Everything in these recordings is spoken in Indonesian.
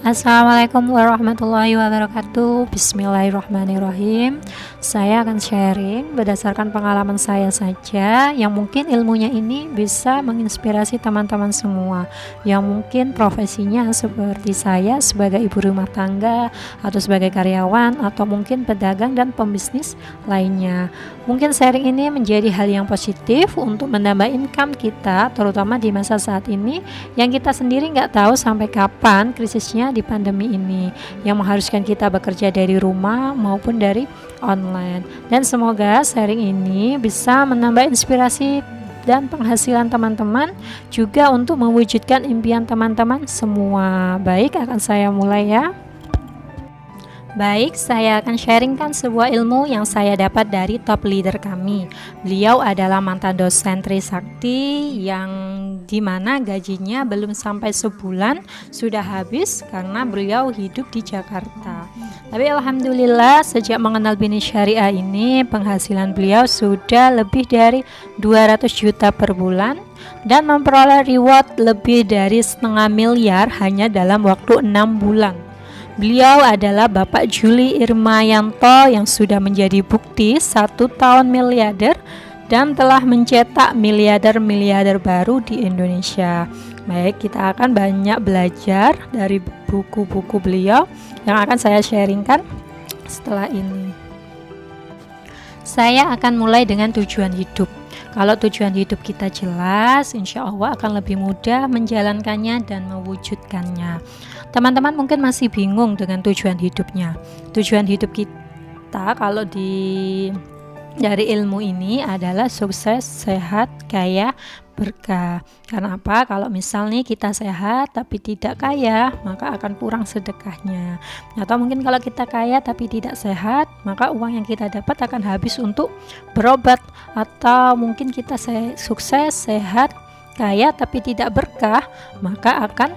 Assalamualaikum warahmatullahi wabarakatuh. Bismillahirrahmanirrahim. Saya akan sharing berdasarkan pengalaman saya saja, yang mungkin ilmunya ini bisa menginspirasi teman-teman semua yang mungkin profesinya seperti saya sebagai ibu rumah tangga, atau sebagai karyawan, atau mungkin pedagang dan pembisnis lainnya. Mungkin sharing ini menjadi hal yang positif untuk menambah income kita, terutama di masa saat ini yang kita sendiri nggak tahu sampai kapan krisisnya di pandemi ini, yang mengharuskan kita bekerja dari rumah maupun dari online. Dan semoga sharing ini bisa menambah inspirasi dan penghasilan teman-teman, juga untuk mewujudkan impian teman-teman semua. Baik, akan saya mulai ya. Baik, saya akan sharingkan sebuah ilmu yang saya dapat dari top leader kami. Beliau adalah mantan dosen Trisakti yang dimana gajinya belum sampai sebulan sudah habis karena beliau hidup di Jakarta. Tapi alhamdulillah sejak mengenal bisnis syariah ini, penghasilan beliau sudah lebih dari 200 juta per bulan dan memperoleh reward lebih dari 500 miliar hanya dalam waktu 6 bulan. Beliau adalah Bapak Juli Irmayanto yang sudah menjadi bukti 1 tahun miliarder dan telah mencetak miliarder-miliarder baru di Indonesia. Baik, kita akan banyak belajar dari buku-buku beliau yang akan saya sharingkan setelah ini. Saya akan mulai dengan tujuan hidup. Kalau tujuan hidup kita jelas, insya Allah akan lebih mudah menjalankannya dan mewujudkannya. Teman-teman mungkin masih bingung dengan tujuan hidupnya. Tujuan hidup kita kalau dari ilmu ini adalah sukses, sehat, kaya, berkah. Karena apa? Kalau misal nih kita sehat tapi tidak kaya, maka akan kurang sedekahnya. Atau mungkin kalau kita kaya tapi tidak sehat, maka uang yang kita dapat akan habis untuk berobat. Atau mungkin kita sukses, sehat, kaya tapi tidak berkah, maka akan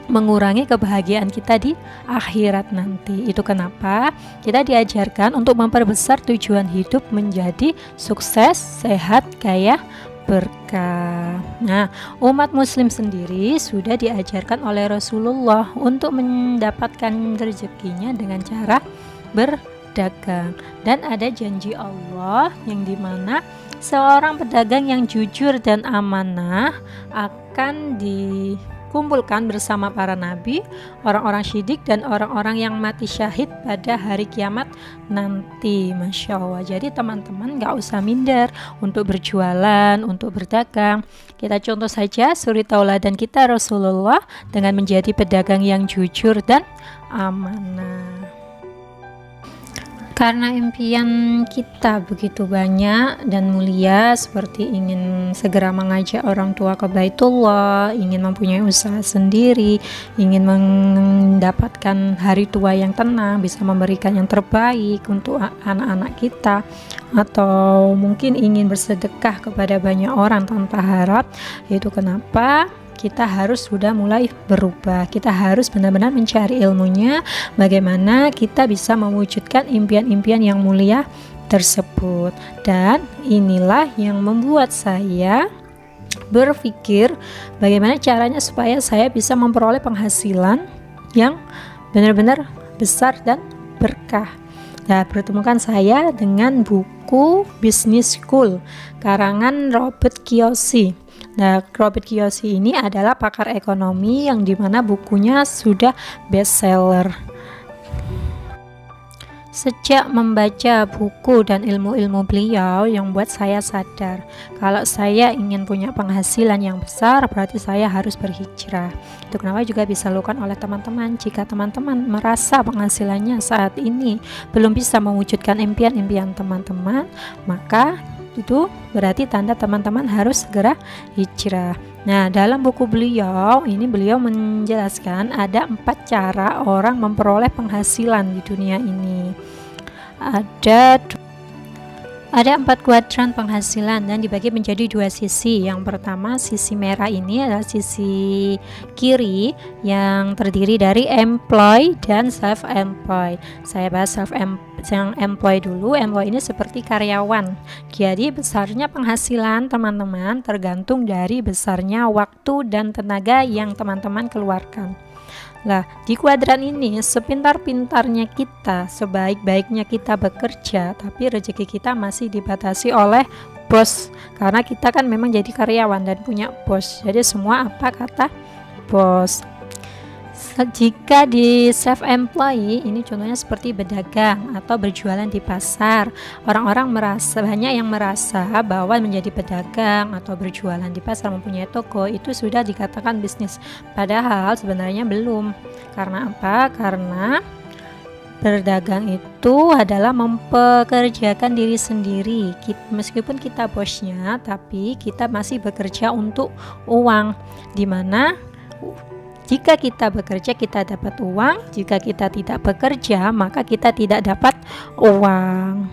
mengurangi kebahagiaan kita di akhirat nanti. Itu kenapa kita diajarkan untuk memperbesar tujuan hidup menjadi sukses, sehat, kaya, berkah. Nah, umat muslim sendiri sudah diajarkan oleh Rasulullah untuk mendapatkan rezekinya dengan cara berdagang. Dan ada janji Allah yang dimana seorang pedagang yang jujur dan amanah akan dikumpulkan bersama para nabi, orang-orang syidik, dan orang-orang yang mati syahid pada hari kiamat nanti. Masya Allah. Jadi teman-teman gak usah minder untuk berjualan, untuk berdagang. Kita contoh saja suri tauladan kita Rasulullah dengan menjadi pedagang yang jujur dan amanah. Karena impian kita begitu banyak dan mulia, seperti ingin segera mengajak orang tua ke Baitullah, ingin mempunyai usaha sendiri, ingin mendapatkan hari tua yang tenang, bisa memberikan yang terbaik untuk anak-anak kita, atau mungkin ingin bersedekah kepada banyak orang tanpa harap. Itu kenapa kita harus sudah mulai berubah. Kita harus benar-benar mencari ilmunya, bagaimana kita bisa mewujudkan impian-impian yang mulia tersebut. Dan inilah yang membuat saya berpikir bagaimana caranya supaya saya bisa memperoleh penghasilan yang benar-benar besar dan berkah. Nah, pertemukan saya dengan buku Business School karangan Robert Kiyosaki. Nah, Robert Kiyosaki ini adalah pakar ekonomi yang dimana bukunya sudah bestseller. Sejak membaca buku dan ilmu-ilmu beliau yang buat saya sadar, kalau saya ingin punya penghasilan yang besar, berarti saya harus berhijrah. Itu kenapa juga bisa dilakukan oleh teman-teman. Jika teman-teman merasa penghasilannya saat ini belum bisa mewujudkan impian-impian teman-teman, maka itu berarti tanda teman-teman harus segera hijrah. Nah, dalam buku beliau menjelaskan ada 4 cara orang memperoleh penghasilan di dunia ini. Ada 4 kuadran penghasilan dan dibagi menjadi 2 sisi. Yang pertama, sisi merah ini adalah sisi kiri yang terdiri dari employee dan self-employed. Saya bahas yang employee dulu. Employee ini seperti karyawan. Jadi besarnya penghasilan teman-teman tergantung dari besarnya waktu dan tenaga yang teman-teman keluarkan. Lah, di kuadran ini sepintar-pintarnya kita, sebaik-baiknya kita bekerja, tapi rezeki kita masih dibatasi oleh bos. Karena kita kan memang jadi karyawan dan punya bos. Jadi semua apa kata bos. Jika di self-employed, ini contohnya seperti berdagang atau berjualan di pasar. Orang-orang banyak yang merasa bahwa menjadi pedagang atau berjualan di pasar, mempunyai toko, itu sudah dikatakan bisnis. Padahal sebenarnya belum. Karena apa? Karena berdagang itu adalah mempekerjakan diri sendiri. Meskipun kita bosnya, tapi kita masih bekerja untuk uang. Dimana jika kita bekerja kita dapat uang, jika kita tidak bekerja maka kita tidak dapat uang.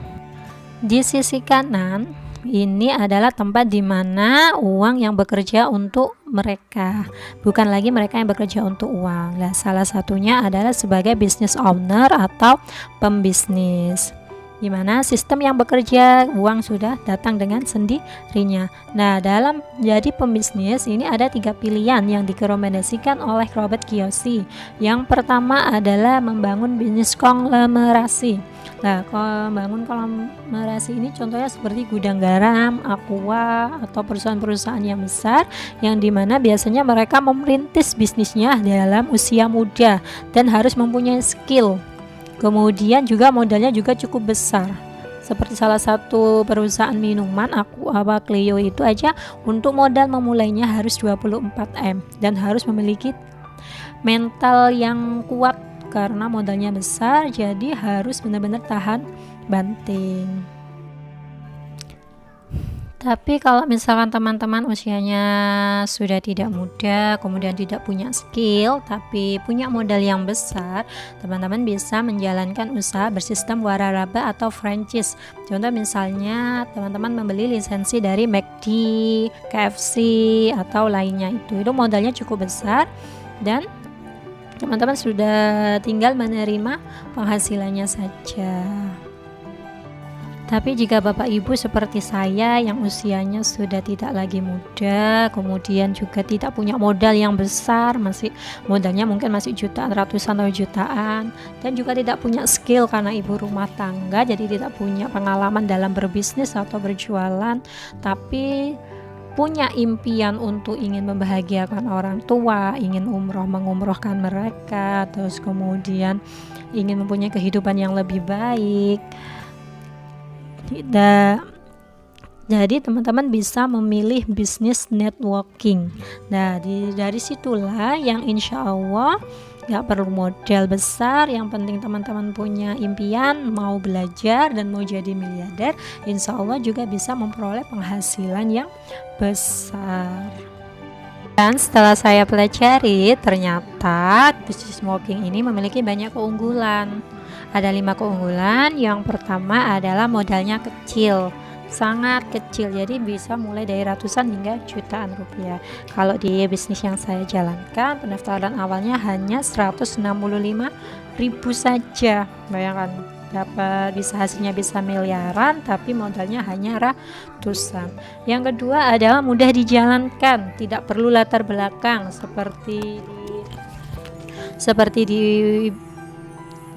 Di sisi kanan ini adalah tempat di mana uang yang bekerja untuk mereka, bukan lagi mereka yang bekerja untuk uang. Nah, salah satunya adalah sebagai business owner atau pembisnis, di mana sistem yang bekerja uang sudah datang dengan sendirinya. Nah, dalam jadi pembisnis ini ada 3 pilihan yang direkomendasikan oleh Robert Kiyosaki. Yang pertama adalah membangun bisnis konglomerasi. Nah, membangun konglomerasi ini contohnya seperti gudang garam, aqua, atau perusahaan-perusahaan yang besar yang dimana biasanya mereka merintis bisnisnya dalam usia muda dan harus mempunyai skill. Kemudian juga modalnya juga cukup besar. Seperti salah satu perusahaan minuman Aqua Clio itu aja untuk modal memulainya harus 24M dan harus memiliki mental yang kuat karena modalnya besar, jadi harus benar-benar tahan banting. Tapi kalau misalkan teman-teman usianya sudah tidak muda, kemudian tidak punya skill, tapi punya modal yang besar, teman-teman bisa menjalankan usaha bersistem waralaba atau franchise. Contoh misalnya teman-teman membeli lisensi dari McD, KFC, atau lainnya itu modalnya cukup besar dan teman-teman sudah tinggal menerima penghasilannya saja. Tapi jika Bapak Ibu seperti saya yang usianya sudah tidak lagi muda, kemudian juga tidak punya modal yang besar, masih modalnya mungkin masih jutaan, ratusan atau jutaan, dan juga tidak punya skill karena ibu rumah tangga, jadi tidak punya pengalaman dalam berbisnis atau berjualan, tapi punya impian untuk ingin membahagiakan orang tua, ingin mengumrohkan mereka, terus kemudian ingin mempunyai kehidupan yang lebih baik. Jadi teman-teman bisa memilih bisnis networking. Nah, dari situlah yang insya Allah gak perlu modal besar, yang penting teman-teman punya impian, mau belajar dan mau jadi miliarder, insya Allah juga bisa memperoleh penghasilan yang besar. Dan setelah saya pelajari, ternyata bisnis networking ini memiliki banyak keunggulan. Ada 5 keunggulan. Yang pertama adalah modalnya kecil, sangat kecil, jadi bisa mulai dari ratusan hingga jutaan rupiah. Kalau di bisnis yang saya jalankan, pendaftaran awalnya hanya 165.000 saja. Bayangkan, dapat hasilnya bisa miliaran tapi modalnya hanya ratusan. Yang kedua adalah mudah dijalankan, tidak perlu latar belakang seperti di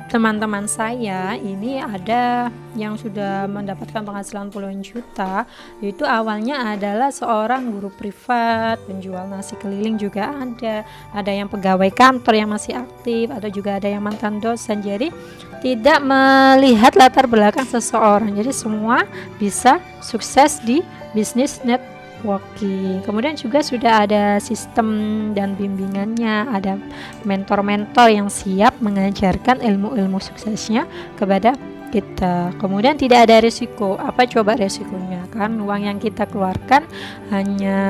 teman-teman saya ini ada yang sudah mendapatkan penghasilan puluhan juta. Itu awalnya adalah seorang guru privat, penjual nasi keliling juga ada yang pegawai kantor yang masih aktif, ada juga ada yang mantan dosen. Jadi tidak melihat latar belakang seseorang, jadi semua bisa sukses di bisnis networking. Kemudian juga sudah ada sistem dan bimbingannya, ada mentor-mentor yang siap mengajarkan ilmu-ilmu suksesnya kepada kita. Kemudian tidak ada risiko. Apa coba risikonya? Kan uang yang kita keluarkan hanya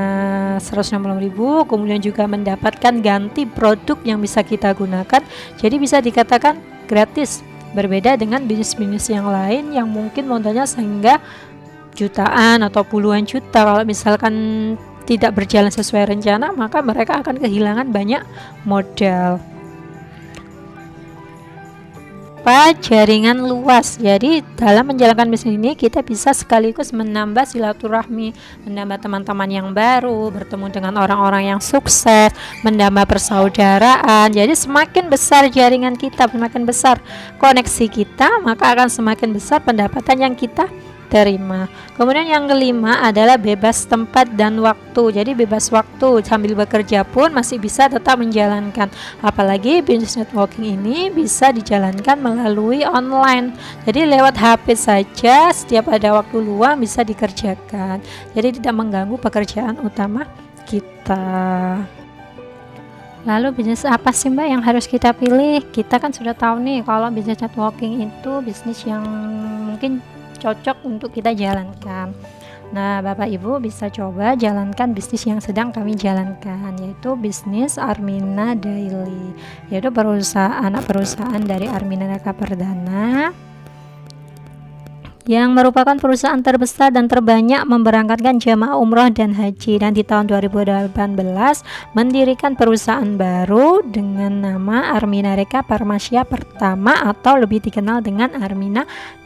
160.000, kemudian juga mendapatkan ganti produk yang bisa kita gunakan, jadi bisa dikatakan gratis. Berbeda dengan bisnis-bisnis yang lain yang mungkin modalnya sehingga jutaan atau puluhan juta. Kalau misalkan tidak berjalan sesuai rencana, maka mereka akan kehilangan banyak modal. berupa jaringan luas. Jadi dalam menjalankan bisnis ini kita bisa sekaligus menambah silaturahmi, menambah teman-teman yang baru, bertemu dengan orang-orang yang sukses, menambah persaudaraan. Jadi semakin besar jaringan kita, semakin besar koneksi kita, maka akan semakin besar pendapatan yang kita terima. Kemudian yang kelima adalah bebas tempat dan waktu. Jadi bebas waktu, sambil bekerja pun masih bisa tetap menjalankan. Apalagi business networking ini bisa dijalankan melalui online. Jadi lewat HP saja setiap ada waktu luang bisa dikerjakan. Jadi tidak mengganggu pekerjaan utama kita. Lalu bisnis apa sih Mbak yang harus kita pilih? Kita kan sudah tahu nih kalau bisnis networking itu bisnis yang mungkin cocok untuk kita jalankan. Nah, Bapak Ibu bisa coba jalankan bisnis yang sedang kami jalankan, yaitu bisnis Armina Daily, yaitu anak perusahaan dari Armina Reka Perdana, yang merupakan perusahaan terbesar dan terbanyak memberangkatkan jemaah umroh dan haji, dan di tahun 2018 mendirikan perusahaan baru dengan nama Armina Reka Farmasia Pertama atau lebih dikenal dengan Armina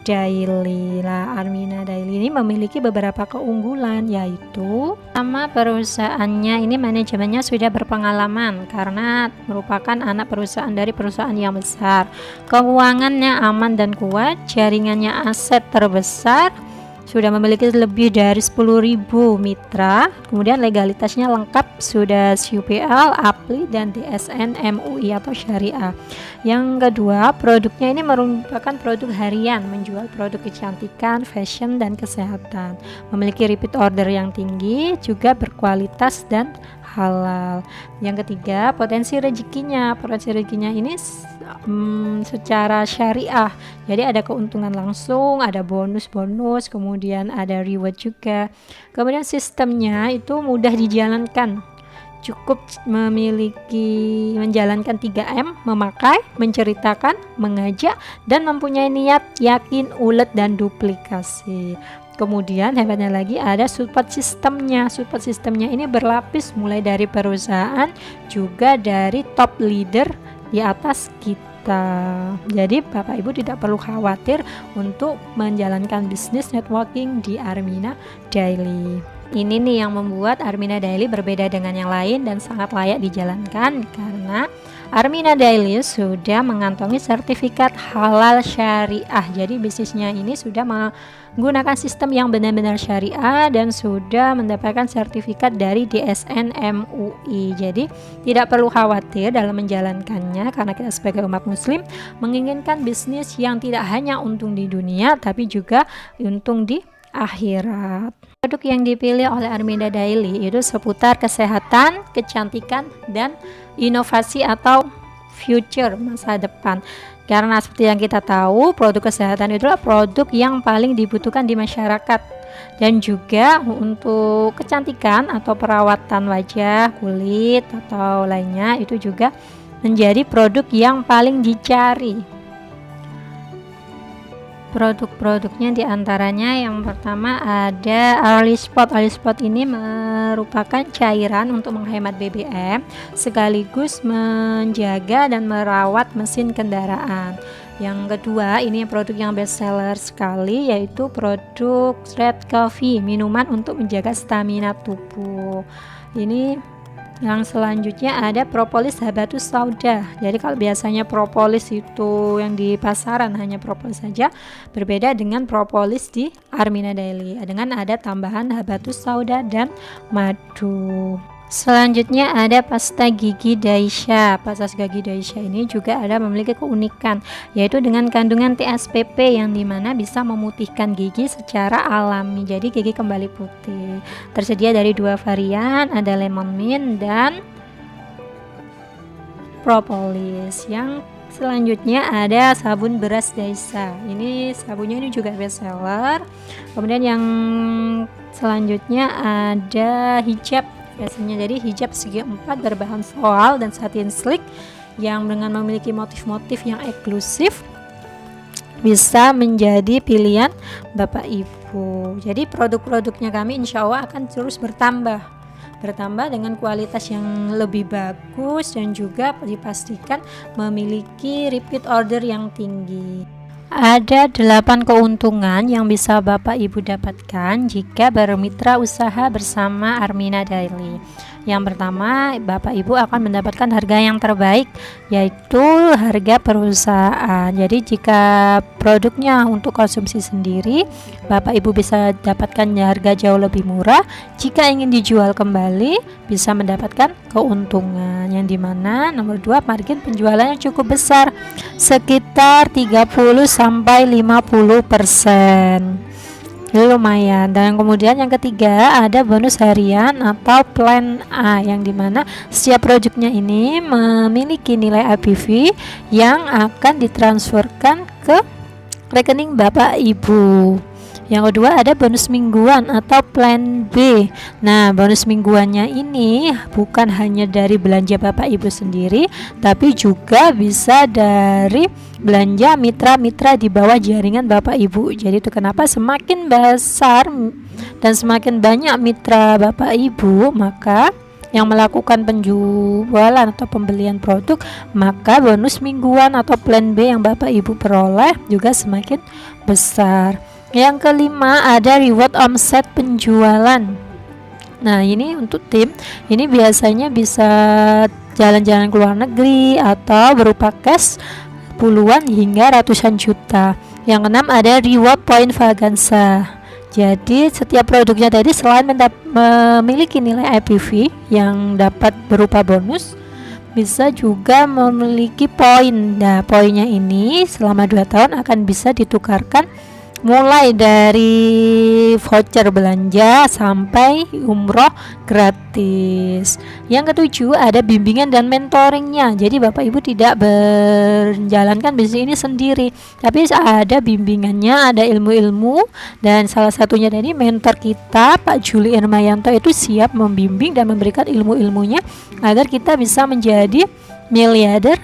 Daily. Nah, Armina Daily ini memiliki beberapa keunggulan, yaitu sama perusahaannya ini manajemennya sudah berpengalaman karena merupakan anak perusahaan dari perusahaan yang besar. Keuangannya aman dan kuat, jaringannya aset terbesar, sudah memiliki lebih dari 10.000 mitra, kemudian legalitasnya lengkap, sudah UPL, APLI, dan DSN MUI atau Syariah. Yang kedua, produknya ini merupakan produk harian, menjual produk kecantikan, fashion, dan kesehatan, memiliki repeat order yang tinggi, juga berkualitas dan halal. Yang ketiga, potensi rezekinya ini secara syariah, jadi ada keuntungan langsung, ada bonus, kemudian ada reward juga. Kemudian sistemnya itu mudah dijalankan, cukup menjalankan 3M, memakai, menceritakan, mengajak, dan mempunyai niat, yakin, ulet, dan duplikasi. Kemudian hebatnya lagi ada support sistemnya. Support sistemnya ini berlapis, mulai dari perusahaan juga dari top leader di atas kita. Jadi Bapak Ibu tidak perlu khawatir untuk menjalankan bisnis networking di Armina Daily. Ini nih yang membuat Armina Daily berbeda dengan yang lain dan sangat layak dijalankan, karena Armina Daily sudah mengantongi sertifikat halal syariah. Jadi bisnisnya ini sudah menggunakan sistem yang benar-benar syariah dan sudah mendapatkan sertifikat dari DSN MUI. Jadi tidak perlu khawatir dalam menjalankannya, karena kita sebagai umat muslim menginginkan bisnis yang tidak hanya untung di dunia tapi juga untung di akhirat. Produk yang dipilih oleh Armina Daily itu seputar kesehatan, kecantikan, dan inovasi atau future, masa depan. Karena seperti yang kita tahu, produk kesehatan itu adalah produk yang paling dibutuhkan di masyarakat, dan juga untuk kecantikan atau perawatan wajah, kulit, atau lainnya itu juga menjadi produk yang paling dicari. Produk-produknya diantaranya yang pertama ada Early Spot. Early Spot ini merupakan cairan untuk menghemat BBM sekaligus menjaga dan merawat mesin kendaraan. Yang kedua, ini produk yang best seller sekali, yaitu produk Red Coffee, minuman untuk menjaga stamina tubuh. Ini yang selanjutnya ada propolis habatus sauda. Jadi kalau biasanya propolis itu yang di pasaran hanya propolis saja, berbeda dengan propolis di Armina Daily dengan ada tambahan habatus sauda dan madu. Selanjutnya ada pasta gigi Daisha. Pasta gigi Daisha ini juga ada memiliki keunikan, yaitu dengan kandungan TSPP yang dimana bisa memutihkan gigi secara alami, jadi gigi kembali putih. Tersedia dari 2 varian, ada lemon mint dan propolis. Yang selanjutnya ada sabun beras Daisha. Ini sabunnya ini juga best seller. Kemudian yang selanjutnya ada hijab biasanya, jadi hijab segi 4 berbahan voal dan satin slick yang dengan memiliki motif-motif yang eksklusif, bisa menjadi pilihan Bapak Ibu. Jadi produk-produknya kami insya Allah akan terus bertambah bertambah dengan kualitas yang lebih bagus dan juga dipastikan memiliki repeat order yang tinggi. Ada 8 keuntungan yang bisa Bapak Ibu dapatkan jika bermitra usaha bersama Armina Daily. Yang pertama, Bapak Ibu akan mendapatkan harga yang terbaik, yaitu harga perusahaan. Jadi jika produknya untuk konsumsi sendiri, Bapak Ibu bisa dapatkan harga jauh lebih murah. Jika ingin dijual kembali, bisa mendapatkan keuntungan, yang dimana nomor 2, margin penjualannya cukup besar, sekitar 30-50%. Lumayan. Dan kemudian yang ketiga, ada bonus harian atau plan A, yang dimana setiap produknya ini memiliki nilai APV yang akan ditransferkan ke rekening Bapak Ibu. Yang kedua, ada bonus mingguan atau plan B. Nah, bonus mingguannya ini bukan hanya dari belanja Bapak Ibu sendiri, tapi juga bisa dari belanja mitra-mitra di bawah jaringan Bapak Ibu. Jadi itu kenapa semakin besar dan semakin banyak mitra Bapak Ibu, maka yang melakukan penjualan atau pembelian produk, maka bonus mingguan atau plan B yang Bapak Ibu peroleh juga semakin besar. Yang kelima, ada reward omset penjualan. Nah, ini untuk tim, ini biasanya bisa jalan-jalan ke luar negeri atau berupa cash puluhan hingga ratusan juta. Yang keenam, ada reward point Vaganza. Jadi setiap produknya tadi selain memiliki nilai IPV yang dapat berupa bonus, bisa juga memiliki poin. Nah, poinnya ini selama 2 tahun akan bisa ditukarkan mulai dari voucher belanja sampai umroh gratis. Yang ketujuh, ada bimbingan dan mentoringnya. Jadi Bapak Ibu tidak menjalankan bisnis ini sendiri, tapi ada bimbingannya, ada ilmu-ilmu, dan salah satunya dari mentor kita Pak Juli Irmayanto itu siap membimbing dan memberikan ilmu-ilmunya agar kita bisa menjadi miliarder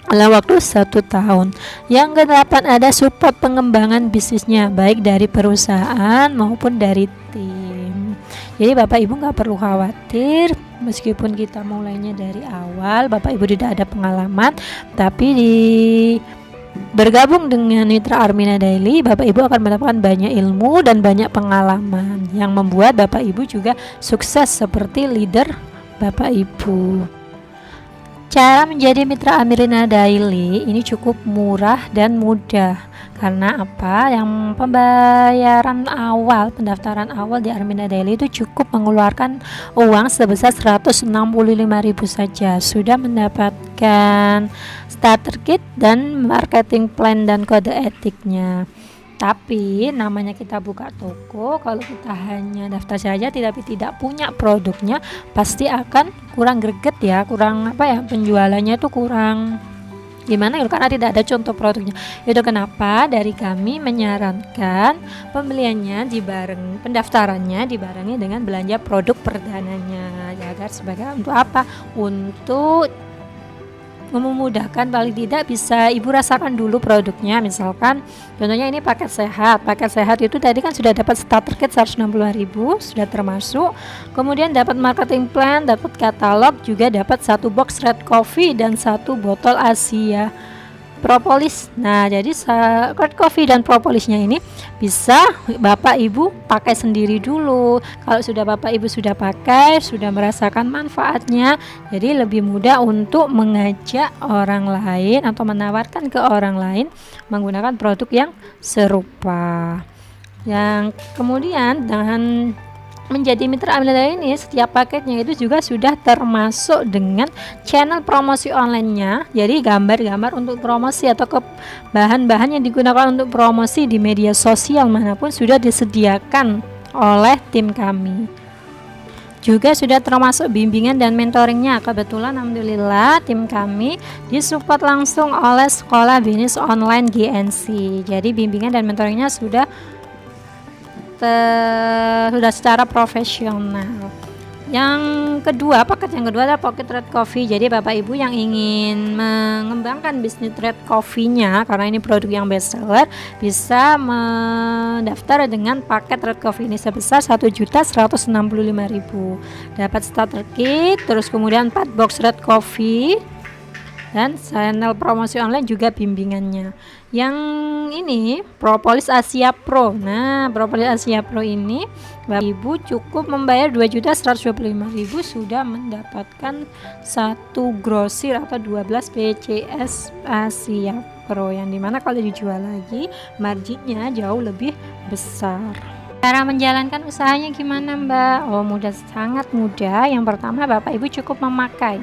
dalam waktu 1 tahun. Yang ke-8, ada support pengembangan bisnisnya, baik dari perusahaan maupun dari tim. Jadi Bapak Ibu nggak perlu khawatir, meskipun kita mulainya dari awal, Bapak Ibu tidak ada pengalaman, tapi bergabung dengan mitra Armina Daily, Bapak Ibu akan mendapatkan banyak ilmu dan banyak pengalaman yang membuat Bapak Ibu juga sukses seperti leader Bapak Ibu. Cara menjadi mitra Armina Daily ini cukup murah dan mudah. Karena apa? Yang pembayaran awal, pendaftaran awal di Armina Daily itu cukup mengeluarkan uang sebesar 165.000 saja, sudah mendapatkan starter kit dan marketing plan dan kode etiknya. Tapi namanya kita buka toko, kalau kita hanya daftar saja tapi tidak punya produknya, pasti akan kurang greget ya, kurang penjualannya itu kurang gimana ya, karena tidak ada contoh produknya. Itu kenapa dari kami menyarankan pembeliannya pendaftarannya dibarengi dengan belanja produk perdananya, agar sebagai untuk apa? Untuk memudahkan, paling tidak bisa Ibu rasakan dulu produknya. Misalkan contohnya ini paket sehat itu tadi kan sudah dapat starter kit 160.000, sudah termasuk, kemudian dapat marketing plan, dapat katalog, juga dapat 1 box red coffee dan 1 botol Asia propolis. Nah, jadi red coffee dan propolisnya ini bisa Bapak Ibu pakai sendiri dulu. Kalau sudah Bapak Ibu sudah pakai, sudah merasakan manfaatnya, jadi lebih mudah untuk mengajak orang lain atau menawarkan ke orang lain menggunakan produk yang serupa. Yang kemudian dengan menjadi mitra Armina Daily ini, setiap paketnya itu juga sudah termasuk dengan channel promosi online-nya. Jadi gambar-gambar untuk promosi atau bahan-bahan yang digunakan untuk promosi di media sosial manapun sudah disediakan oleh tim kami. Juga sudah termasuk bimbingan dan mentoringnya. Kebetulan alhamdulillah tim kami disupport langsung oleh Sekolah Bisnis Online GNC. Jadi bimbingan dan mentoringnya sudah secara profesional. Yang kedua, paket yang kedua adalah Pocket Red Coffee. Jadi Bapak Ibu yang ingin mengembangkan bisnis Red Coffee-nya, karena ini produk yang best seller, bisa mendaftar dengan paket Red Coffee ini sebesar 1.165.000. Dapat starter kit, terus kemudian 4 box Red Coffee, dan channel promosi online juga bimbingannya. Yang ini Propolis Asia Pro. Nah, Propolis Asia Pro ini Bapak Ibu cukup membayar 2.125.000 sudah mendapatkan 1 grosir atau 12 PCS Asia Pro, yang dimana kalau dijual lagi marginnya jauh lebih besar. Cara menjalankan usahanya gimana, Mbak? Oh, mudah, sangat mudah. Yang pertama, Bapak Ibu cukup memakai.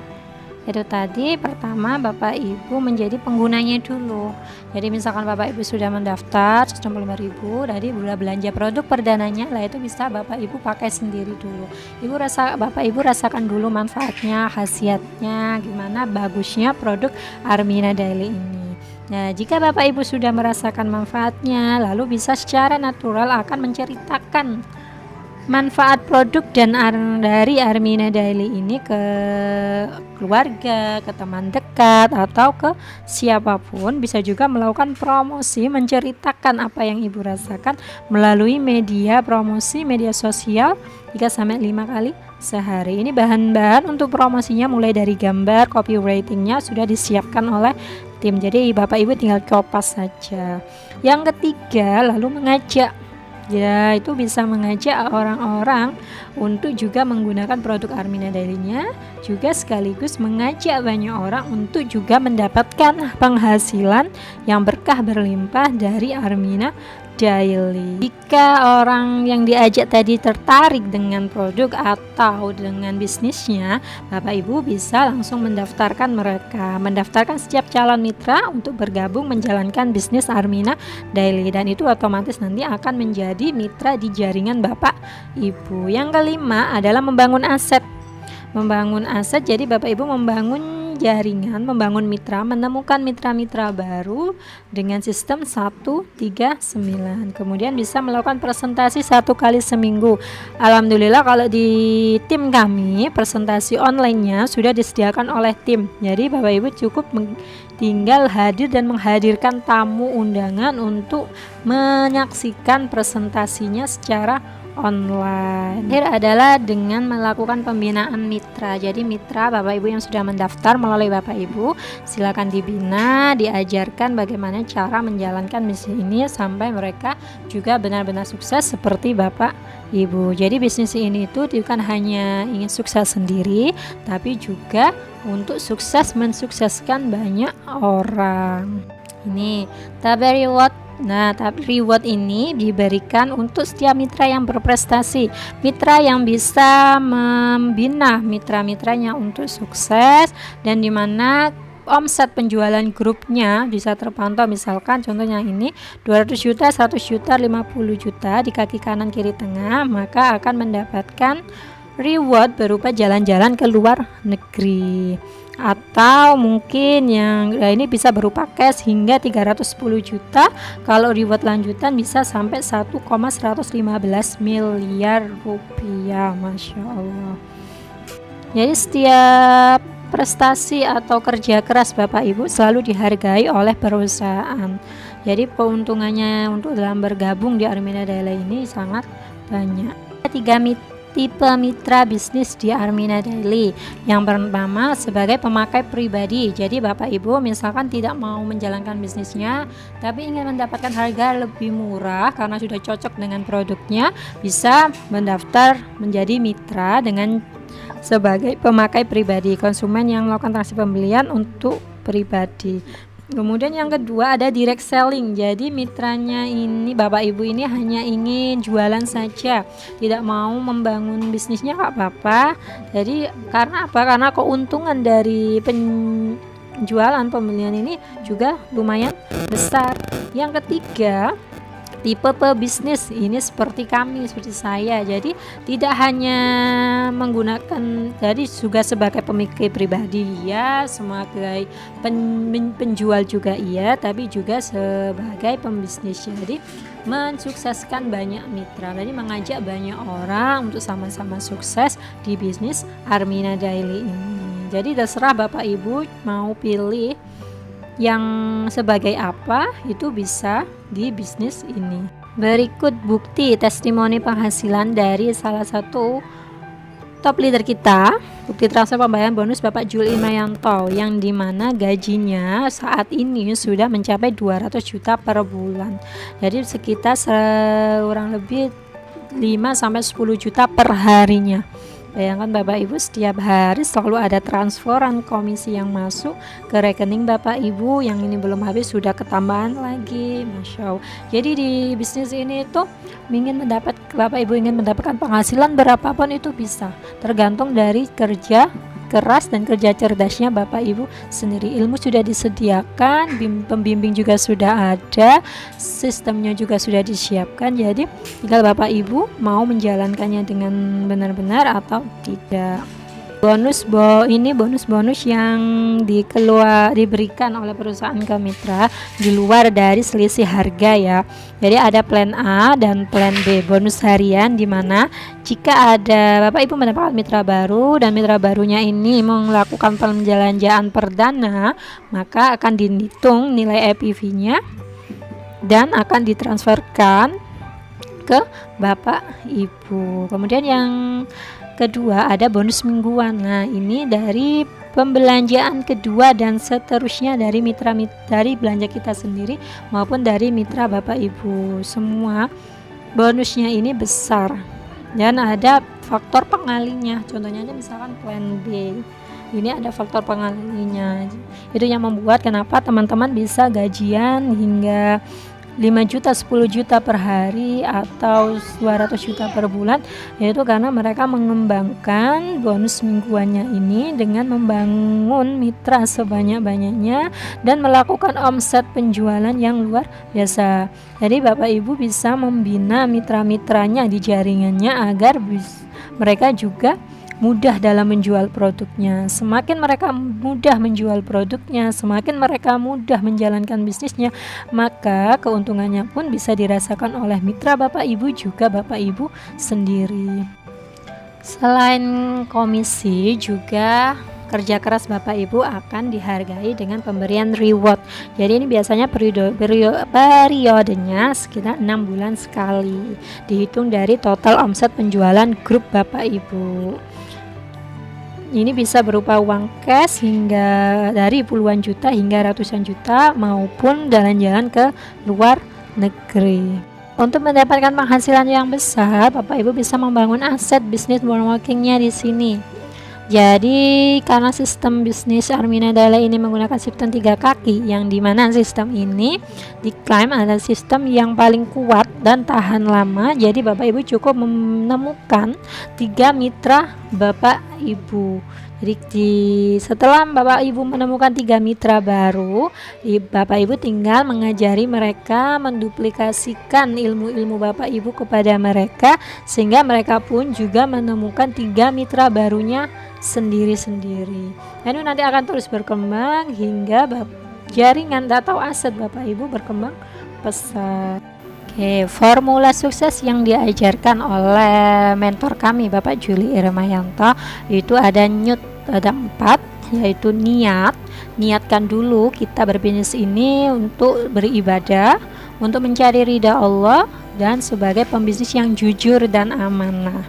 Itu tadi, pertama Bapak Ibu menjadi penggunanya dulu. Jadi misalkan Bapak Ibu sudah mendaftar 165.000, tadi udah belanja produk perdananya, lah itu bisa Bapak Ibu pakai sendiri dulu. Bapak Ibu rasakan dulu manfaatnya, khasiatnya, gimana bagusnya produk Armina Daily ini. Nah, jika Bapak Ibu sudah merasakan manfaatnya, lalu bisa secara natural akan menceritakan manfaat produk dan dari Armina Daily ini ke keluarga, ke teman dekat, atau ke siapapun. Bisa juga melakukan promosi, menceritakan apa yang Ibu rasakan melalui media promosi, media sosial 3-5 kali sehari. Ini bahan-bahan untuk promosinya mulai dari gambar, copywritingnya sudah disiapkan oleh tim. Jadi Bapak Ibu tinggal kopas saja. Yang ketiga, lalu mengajak. Ya, itu bisa mengajak orang-orang untuk juga menggunakan produk Armina Daily-nya, juga sekaligus mengajak banyak orang untuk juga mendapatkan penghasilan yang berkah berlimpah dari Armina Daily. Jika orang yang diajak tadi tertarik dengan produk atau dengan bisnisnya, Bapak Ibu bisa langsung mendaftarkan mereka, mendaftarkan setiap calon mitra untuk bergabung menjalankan bisnis Armina Daily, dan itu otomatis nanti akan menjadi mitra di jaringan Bapak Ibu. Yang kelima adalah membangun aset. Membangun aset, jadi Bapak Ibu membangun jaringan, membangun mitra, menemukan mitra-mitra baru dengan sistem 139. Kemudian bisa melakukan presentasi 1 kali seminggu. Alhamdulillah kalau di tim kami presentasi online-nya sudah disediakan oleh tim. Jadi Bapak Ibu cukup tinggal hadir dan menghadirkan tamu undangan untuk menyaksikan presentasinya secara online. Terakhir adalah dengan melakukan pembinaan mitra. Jadi mitra Bapak Ibu yang sudah mendaftar melalui Bapak Ibu, silakan dibina, diajarkan bagaimana cara menjalankan misi ini sampai mereka juga benar-benar sukses seperti Bapak Ibu. Jadi bisnis ini itu bukan hanya ingin sukses sendiri, tapi juga untuk sukses mensukseskan banyak orang. Ini tabel reward. Nah, reward ini diberikan untuk setiap mitra yang berprestasi, mitra yang bisa membina mitra-mitranya untuk sukses, dan dimana omset penjualan grupnya bisa terpantau. Misalkan contohnya ini 200 juta, 100 juta, 50 juta di kaki kanan kiri tengah, maka akan mendapatkan reward berupa jalan-jalan ke luar negeri, atau mungkin yang ini bisa berupa cash hingga 310 juta. Kalau reward lanjutan bisa sampai 1,115 miliar rupiah. Masya Allah. Jadi setiap prestasi atau kerja keras Bapak Ibu selalu dihargai oleh perusahaan. Jadi keuntungannya untuk dalam bergabung di Armina Daily ini sangat banyak. 3 tipe mitra bisnis di Armina Daily. Yang pertama sebagai pemakai pribadi. Jadi Bapak Ibu misalkan tidak mau menjalankan bisnisnya tapi ingin mendapatkan harga lebih murah karena sudah cocok dengan produknya, bisa mendaftar menjadi mitra dengan sebagai pemakai pribadi, konsumen yang melakukan transaksi pembelian untuk pribadi. Kemudian yang kedua ada direct selling. Jadi mitranya ini Bapak Ibu ini hanya ingin jualan saja, tidak mau membangun bisnisnya nggak apa-apa. Jadi karena apa? Karena keuntungan dari penjualan pembelian ini juga lumayan besar. Yang ketiga tipe pebisnis ini seperti kami, seperti saya. Jadi tidak hanya menggunakan, jadi juga sebagai pemikir pribadi ya, sebagai penjual juga iya, tapi juga sebagai pembisnis. Jadi mensukseskan banyak mitra, jadi mengajak banyak orang untuk sama-sama sukses di bisnis Armina Daily ini. Jadi terserah Bapak Ibu mau pilih yang sebagai apa, itu bisa di bisnis ini. Berikut bukti testimoni penghasilan dari salah satu top leader kita, bukti transfer pembayaran bonus Bapak Juli Mayanto, yang dimana gajinya saat ini sudah mencapai 200 juta per bulan. Jadi sekitar kurang lebih 5-10 juta per harinya. Bayangkan Bapak Ibu, setiap hari selalu ada transferan komisi yang masuk ke rekening Bapak Ibu. Yang ini belum habis sudah ketambahan lagi, Masya Allah. Jadi di bisnis ini itu Bapak Ibu ingin mendapatkan penghasilan berapapun itu bisa, tergantung dari kerja keras dan kerja cerdasnya Bapak Ibu sendiri. Ilmu sudah disediakan, pembimbing juga sudah ada, sistemnya juga sudah disiapkan. Jadi tinggal Bapak Ibu mau menjalankannya dengan benar-benar atau tidak. Ini bonus yang diberikan oleh perusahaan ke mitra di luar dari selisih harga ya. Jadi ada plan A dan plan B, bonus harian, di mana jika ada Bapak Ibu mendapatkan mitra baru dan mitra barunya ini melakukan pembelanjaan perdana, maka akan dihitung nilai EPV-nya dan akan ditransferkan ke Bapak Ibu. Kemudian yang kedua ada bonus mingguan. Nah, ini dari pembelanjaan kedua dan seterusnya dari dari belanja kita sendiri maupun dari mitra Bapak Ibu. Semua bonusnya ini besar dan ada faktor pengalinya. Contohnya aja misalkan plan B. Ini ada faktor pengalinya. Itu yang membuat kenapa teman-teman bisa gajian hingga 5 juta, 10 juta per hari atau 200 juta per bulan, yaitu karena mereka mengembangkan bonus mingguannya ini dengan membangun mitra sebanyak-banyaknya dan melakukan omset penjualan yang luar biasa. Jadi Bapak Ibu bisa membina mitra-mitranya di jaringannya agar mereka juga mudah dalam menjual produknya. Semakin mereka mudah menjual produknya, semakin mereka mudah menjalankan bisnisnya, maka keuntungannya pun bisa dirasakan oleh mitra Bapak Ibu juga Bapak Ibu sendiri. Selain komisi, juga kerja keras Bapak Ibu akan dihargai dengan pemberian reward. Jadi ini biasanya periodenya sekitar 6 bulan sekali, dihitung dari total omset penjualan grup Bapak Ibu. Ini bisa berupa uang cash hingga dari puluhan juta hingga ratusan juta, maupun jalan-jalan ke luar negeri. Untuk mendapatkan penghasilan yang besar, Bapak Ibu bisa membangun aset bisnis workingnya di sini. Jadi karena sistem bisnis Armina Daily ini menggunakan sistem 3 kaki, yang dimana sistem ini diklaim adalah sistem yang paling kuat dan tahan lama. Jadi Bapak Ibu cukup menemukan 3 mitra Bapak Ibu. Jadi setelah Bapak Ibu menemukan 3 mitra baru, Bapak Ibu tinggal mengajari mereka, menduplikasikan ilmu-ilmu Bapak Ibu kepada mereka, sehingga mereka pun juga menemukan 3 mitra barunya sendiri-sendiri. Dan itu nanti akan terus berkembang hingga jaringan atau aset Bapak Ibu berkembang pesat. Oke, formula sukses yang diajarkan oleh mentor kami Bapak Juli Irmayanto itu ada 4, yaitu niat. Niatkan dulu kita berbisnis ini untuk beribadah, untuk mencari ridha Allah, dan sebagai pembisnis yang jujur dan amanah.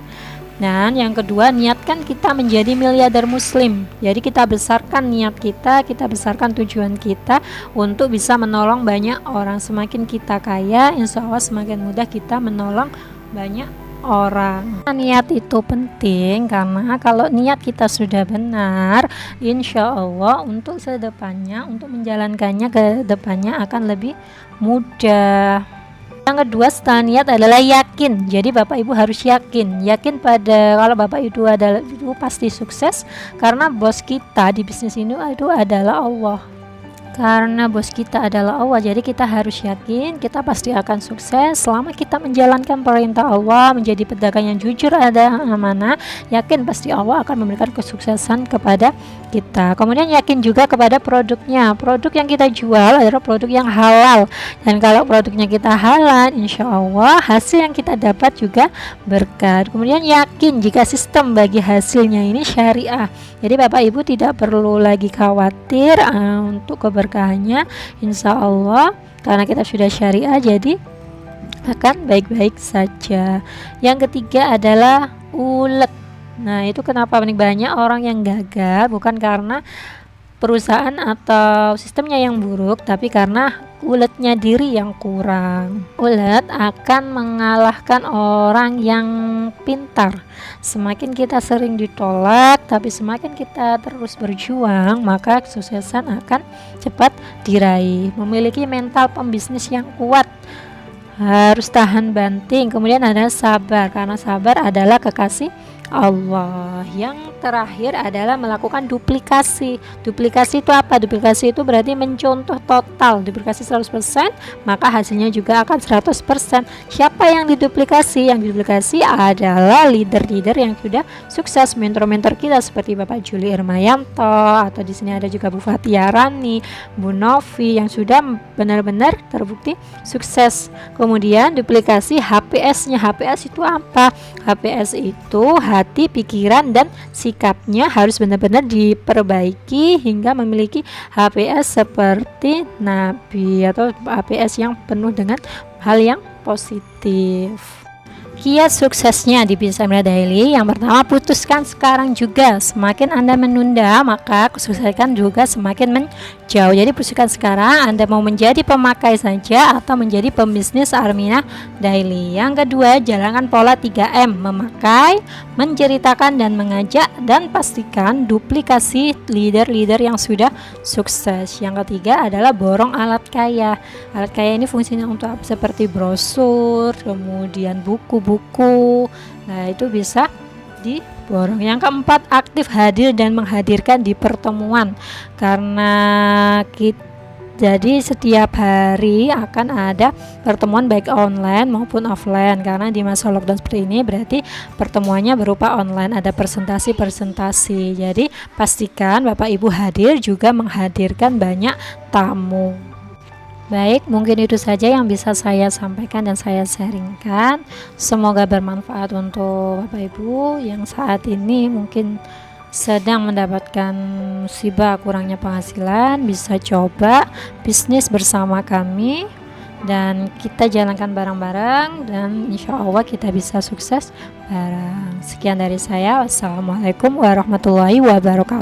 Dan yang kedua, niatkan kita menjadi miliarder muslim. Jadi kita besarkan niat kita besarkan tujuan kita untuk bisa menolong banyak orang. Semakin kita kaya, insya Allah semakin mudah kita menolong banyak orang. Niat itu penting karena kalau niat kita sudah benar, insya Allah untuk sedepannya, untuk menjalankannya ke depannya akan lebih mudah. Yang kedua setelah niat adalah yakin. Jadi Bapak Ibu harus yakin pada kalau Bapak itu pasti sukses, karena bos kita di bisnis ini itu adalah Allah. Karena bos kita adalah Allah, jadi kita harus yakin kita pasti akan sukses selama kita menjalankan perintah Allah, menjadi pedagang yang jujur, ada amanah. Yakin pasti Allah akan memberikan kesuksesan kepada kita. Kemudian yakin juga kepada produknya. Produk yang kita jual adalah produk yang halal, dan kalau produknya kita halal, insya Allah hasil yang kita dapat juga berkah. Kemudian yakin jika sistem bagi hasilnya ini syariah, jadi Bapak Ibu tidak perlu lagi khawatir untuk keberkahannya, insya Allah karena kita sudah syariah, jadi akan baik-baik saja. Yang ketiga adalah ulet. Nah, itu kenapa banyak orang yang gagal, bukan karena perusahaan atau sistemnya yang buruk, tapi karena uletnya diri yang kurang. Ulet akan mengalahkan orang yang pintar. Semakin kita sering ditolak, tapi semakin kita terus berjuang, maka kesuksesan akan cepat diraih. Memiliki mental pembisnis yang kuat, harus tahan banting. Kemudian ada sabar, karena sabar adalah kekasih Allah. Yang terakhir adalah melakukan duplikasi. Duplikasi itu apa? Duplikasi itu berarti mencontoh total. Duplikasi 100%, maka hasilnya juga akan 100%. Siapa yang diduplikasi? Yang diduplikasi adalah leader-leader yang sudah sukses, mentor-mentor kita seperti Bapak Juli Irmayanto, atau di sini ada juga Bu Fathia Rani, Bu Novi yang sudah benar-benar terbukti sukses. Kemudian duplikasi HPS-nya. HPS itu apa? HPS itu hati, pikiran, dan sikapnya harus benar-benar diperbaiki hingga memiliki HPS seperti Nabi, atau HPS yang penuh dengan hal yang positif. Kiat suksesnya di Bisnis Amira Daily, yang pertama, putuskan sekarang juga. Semakin Anda menunda, maka kesuksesan juga semakin menjauh. Jadi putuskan sekarang, Anda mau menjadi pemakai saja atau menjadi pembisnis Amira Daily. Yang kedua, jalankan pola 3M, memakai, menceritakan, dan mengajak, dan pastikan duplikasi leader-leader yang sudah sukses. Yang ketiga adalah borong alat kaya. Alat kaya ini fungsinya untuk apa? Seperti brosur, kemudian buku-buku. Nah, itu bisa diborong. Yang keempat, aktif hadir dan menghadirkan di pertemuan, karena jadi setiap hari akan ada pertemuan baik online maupun offline, karena di masa lockdown seperti ini berarti pertemuannya berupa online, ada presentasi. Jadi pastikan Bapak Ibu hadir, juga menghadirkan banyak tamu. Baik, mungkin itu saja yang bisa saya sampaikan dan saya sharingkan. Semoga bermanfaat untuk Bapak Ibu yang saat ini mungkin sedang mendapatkan musibah kurangnya penghasilan. Bisa coba bisnis bersama kami dan kita jalankan bareng-bareng, dan insya Allah kita bisa sukses bareng. Sekian dari saya. Wassalamualaikum warahmatullahi wabarakatuh.